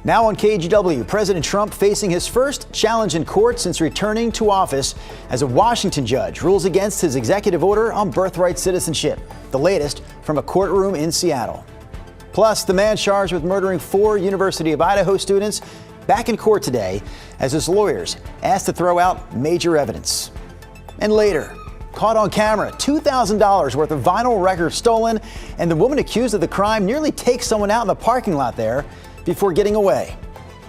Now on KGW, President Trump facing his first challenge in court since returning to office as a Washington judge rules against his executive order on birthright citizenship. The latest from a courtroom in Seattle. Plus, the man charged with murdering 4 University of Idaho students back in court today as his lawyers asked to throw out major evidence. And later, caught on camera, $2,000 worth of vinyl records stolen, and the woman accused of the crime nearly takes someone out in the parking lot there before getting away.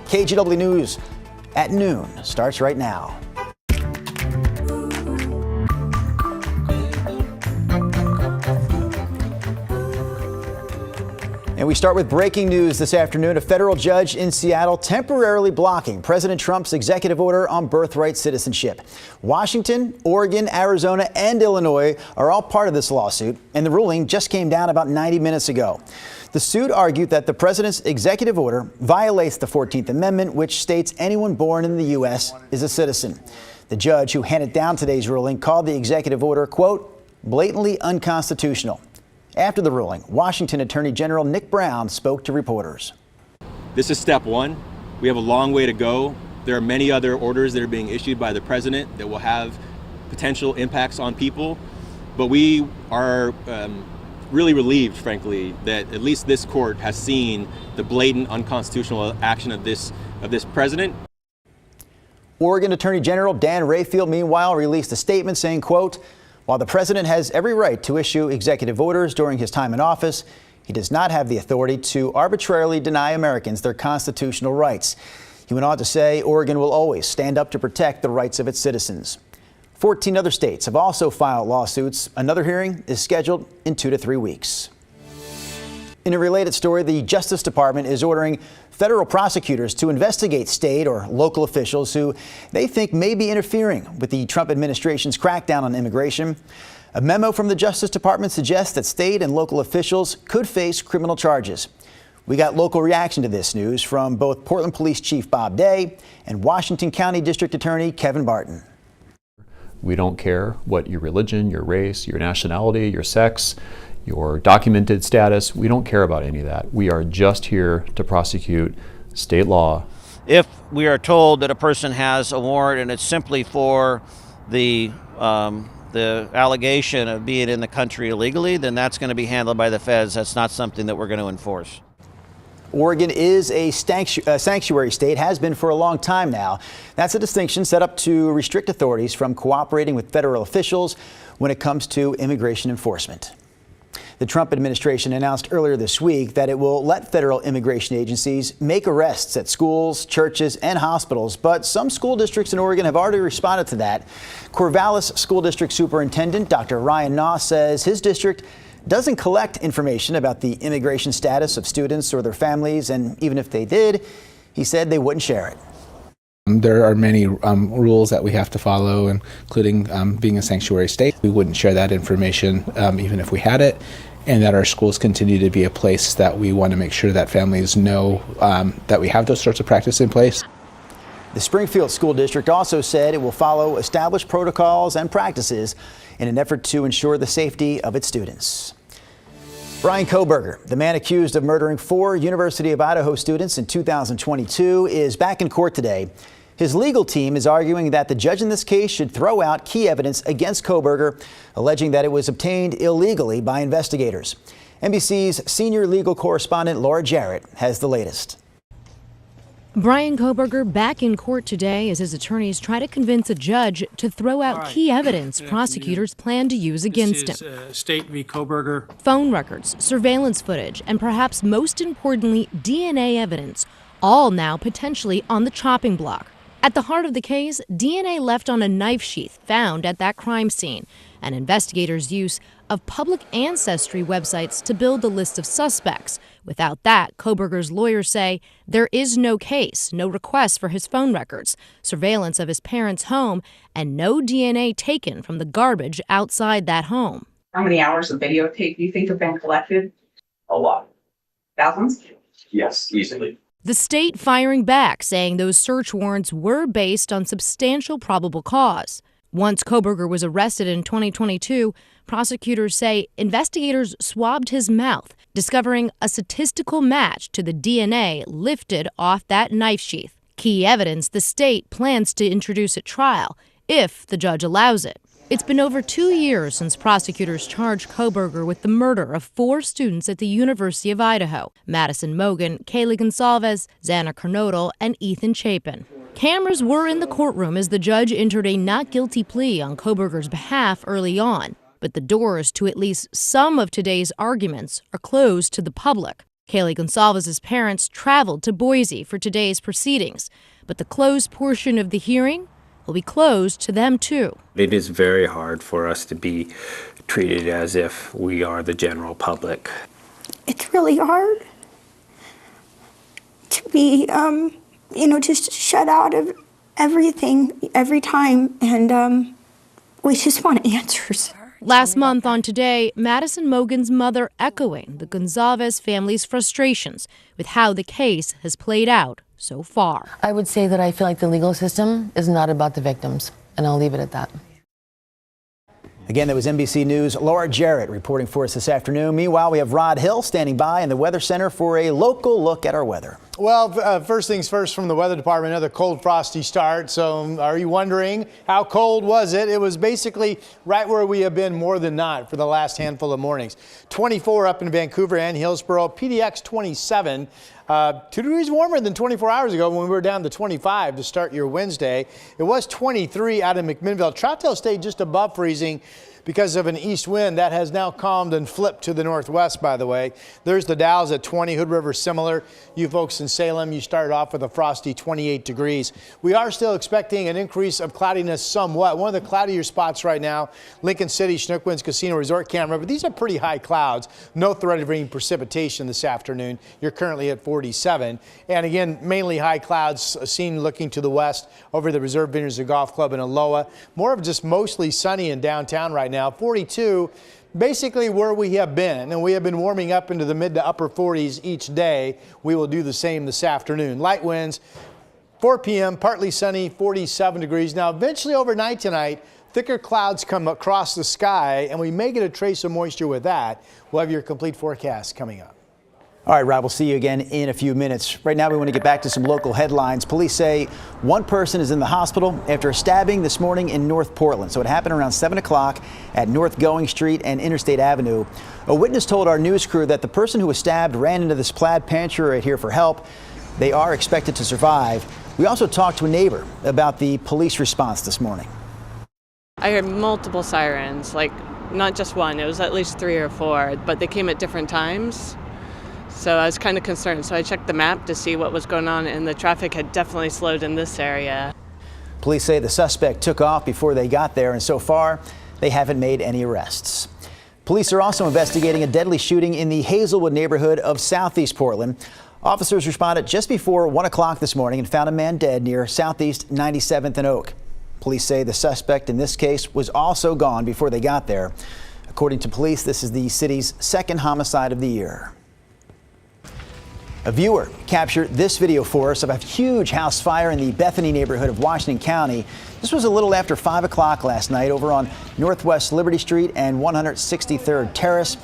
KGW News at noon starts right now. And we start with breaking news this afternoon. A federal judge in Seattle temporarily blocking President Trump's executive order on birthright citizenship. Washington, Oregon, Arizona, and Illinois are all part of this lawsuit, and the ruling just came down about 90 minutes ago. The suit argued that the president's executive order violates the 14th Amendment, which states anyone born in the U.S. is a citizen. The judge who handed down today's ruling called the executive order, quote, blatantly unconstitutional. After the ruling, Washington Attorney General Nick Brown spoke to reporters. This is step one. We have a long way to go. There are many other orders that are being issued by the president that will have potential impacts on people. But we are really relieved, frankly, that at least this court has seen the blatant unconstitutional action of this president. Oregon Attorney General Dan Rayfield, meanwhile, released a statement saying, quote, while the president has every right to issue executive orders during his time in office, he does not have the authority to arbitrarily deny Americans their constitutional rights. He went on to say Oregon will always stand up to protect the rights of its citizens. 14 other states have also filed lawsuits. Another hearing is scheduled in 2 to 3 weeks. In a related story, the Justice Department is ordering federal prosecutors to investigate state or local officials who they think may be interfering with the Trump administration's crackdown on immigration. A memo from the Justice Department suggests that state and local officials could face criminal charges. We got local reaction to this news from both Portland Police Chief Bob Day and Washington County District Attorney Kevin Barton. We don't care what your religion, your race, your nationality, your sex, your documented status. We don't care about any of that. We are just here to prosecute state law. If we are told that a person has a warrant and it's simply for the allegation of being in the country illegally, then that's going to be handled by the feds. That's not something that we're going to enforce. Oregon is a sanctuary state, has been for a long time now. That's a distinction set up to restrict authorities from cooperating with federal officials when it comes to immigration enforcement. The Trump administration announced earlier this week that it will let federal immigration agencies make arrests at schools, churches, and hospitals. But some school districts in Oregon have already responded to that. Corvallis School District Superintendent Dr. Ryan Naw says his district doesn't collect information about the immigration status of students or their families, and even if they did, he said they wouldn't share it. There are many rules that we have to follow, including being a sanctuary state. We wouldn't share that information even if we had it, and that our schools continue to be a place that we want to make sure that families know that we have those sorts of practice in place. The Springfield School District also said it will follow established protocols and practices in an effort to ensure the safety of its students. Bryan Kohberger, the man accused of murdering 4 University of Idaho students in 2022, is back in court today. His legal team is arguing that the judge in this case should throw out key evidence against Kohberger, alleging that it was obtained illegally by investigators. NBC's senior legal correspondent Laura Jarrett has the latest. Bryan Kohberger back in court today as his attorneys try to convince a judge to throw out key evidence prosecutors plan to use against him. State v. Kohberger. Phone records, surveillance footage, and perhaps most importantly, DNA evidence, all now potentially on the chopping block. At the heart of the case, DNA left on a knife sheath found at that crime scene, and investigators' use of public ancestry websites to build a list of suspects. Without that, Kohberger's lawyers say there is no case, no request for his phone records, surveillance of his parents' home, and no DNA taken from the garbage outside that home. How many hours of videotape do you think have been collected? A lot. Thousands? Yes, easily. The state firing back, saying those search warrants were based on substantial probable cause. Once Kohberger was arrested in 2022, Prosecutors say investigators swabbed his mouth, discovering a statistical match to the DNA lifted off that knife sheath. Key evidence the state plans to introduce at trial, if the judge allows it. It's been over 2 years since prosecutors charged Kohberger with the murder of 4 students at the University of Idaho: Madison Mogen, Kaylee Gonsalves, Xana Kernodle, and Ethan Chapin. Cameras were in the courtroom as the judge entered a not guilty plea on Kohberger's behalf early on, but the doors to at least some of today's arguments are closed to the public. Kaylee Gonsalves' parents traveled to Boise for today's proceedings, but the closed portion of the hearing will be closed to them too. It is very hard for us to be treated as if we are the general public. It's really hard to be, just shut out of everything every time, and we just want answers. Last month on Today, Madison Mogen's mother echoing the Gonsalves family's frustrations with how the case has played out so far. I would say that I feel like the legal system is not about the victims, and I'll leave it at that. Again, that was NBC News' Laura Jarrett reporting for us this afternoon. Meanwhile, we have Rod Hill standing by in the Weather Center for a local look at our weather. Well, first things first from the weather department, another cold, frosty start. So are you wondering how cold was it? It was basically right where we have been more than not for the last handful of mornings. 24 up in Vancouver and Hillsborough, PDX 27. 2 degrees warmer than 24 hours ago when we were down to 25 to start your Wednesday. It was 23 out of McMinnville. Troutdale stayed just above freezing because of an east wind that has now calmed and flipped to the northwest, by the way. There's the Dalles at 20, Hood River similar. You folks in Salem, you started off with a frosty 28 degrees. We are still expecting an increase of cloudiness somewhat. One of the cloudier spots right now, Lincoln City, Chinook Winds Casino Resort camera, but these are pretty high clouds. No threat of any precipitation this afternoon. You're currently at 47. And again, mainly high clouds seen looking to the west over the Reserve Vineyards and Golf Club in Aloha. More of just mostly sunny in downtown right now. 42, basically where we have been, and we have been warming up into the mid to upper 40s each day. We will do the same this afternoon. Light winds, 4 p.m., partly sunny, 47 degrees. Now, eventually overnight tonight, thicker clouds come across the sky, and we may get a trace of moisture with that. We'll have your complete forecast coming up. All right, Rob, we'll see you again in a few minutes. Right now, we want to get back to some local headlines. Police say one person is in the hospital after a stabbing this morning in North Portland. So it happened around 7 o'clock at North Going Street and Interstate Avenue. A witness told our news crew that the person who was stabbed ran into this plaid pantry right here for help. They are expected to survive. We also talked to a neighbor about the police response this morning. I heard multiple sirens, like not just one, it was at least 3 or 4, but they came at different times. So I was kind of concerned. So I checked the map to see what was going on, and the traffic had definitely slowed in this area. Police say the suspect took off before they got there, and so far they haven't made any arrests. Police are also investigating a deadly shooting in the Hazelwood neighborhood of Southeast Portland. Officers responded just before 1 o'clock this morning and found a man dead near Southeast 97th and Oak. Police say the suspect in this case was also gone before they got there. According to police, this is the city's second homicide of the year. A viewer captured this video for us of a huge house fire in the Bethany neighborhood of Washington County. This was a little after 5 o'clock last night over on Northwest Liberty Street and 163rd Terrace.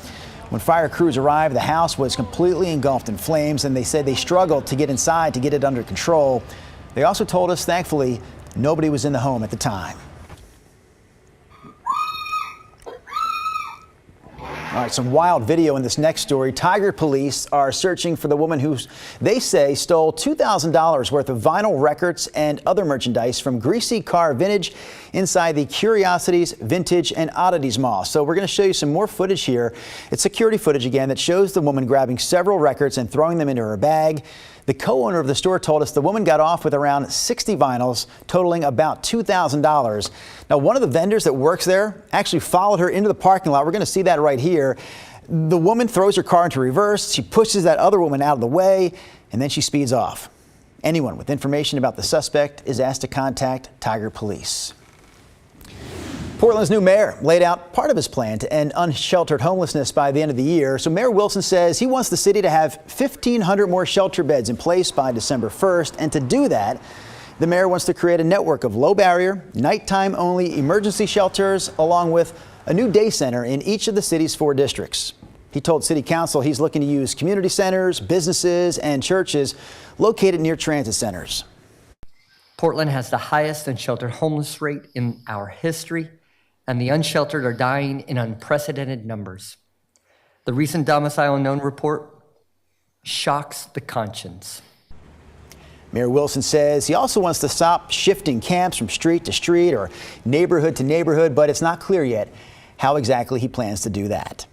When fire crews arrived, the house was completely engulfed in flames, and they said they struggled to get inside to get it under control. They also told us, thankfully, nobody was in the home at the time. All right, some wild video in this next story. Tiger police are searching for the woman who they say stole $2,000 worth of vinyl records and other merchandise from Greasy Car Vintage inside the Curiosities, Vintage and Oddities Mall. So we're going to show you some more footage here. It's security footage again that shows the woman grabbing several records and throwing them into her bag. The co-owner of the store told us the woman got off with around 60 vinyls, totaling about $2,000. Now, one of the vendors that works there actually followed her into the parking lot. We're going to see that right here. The woman throws her car into reverse. She pushes that other woman out of the way, and then she speeds off. Anyone with information about the suspect is asked to contact Tiger Police. Portland's new mayor laid out part of his plan to end unsheltered homelessness by the end of the year. So Mayor Wilson says he wants the city to have 1,500 more shelter beds in place by December 1st. And to do that, the mayor wants to create a network of low barrier, nighttime only emergency shelters, along with a new day center in each of the city's 4 districts. He told City Council he's looking to use community centers, businesses, and churches located near transit centers. Portland has the highest unsheltered homeless rate in our history, and the unsheltered are dying in unprecedented numbers. The recent Domicile Unknown report shocks the conscience. Mayor Wilson says he also wants to stop shifting camps from street to street or neighborhood to neighborhood, but it's not clear yet how exactly he plans to do that.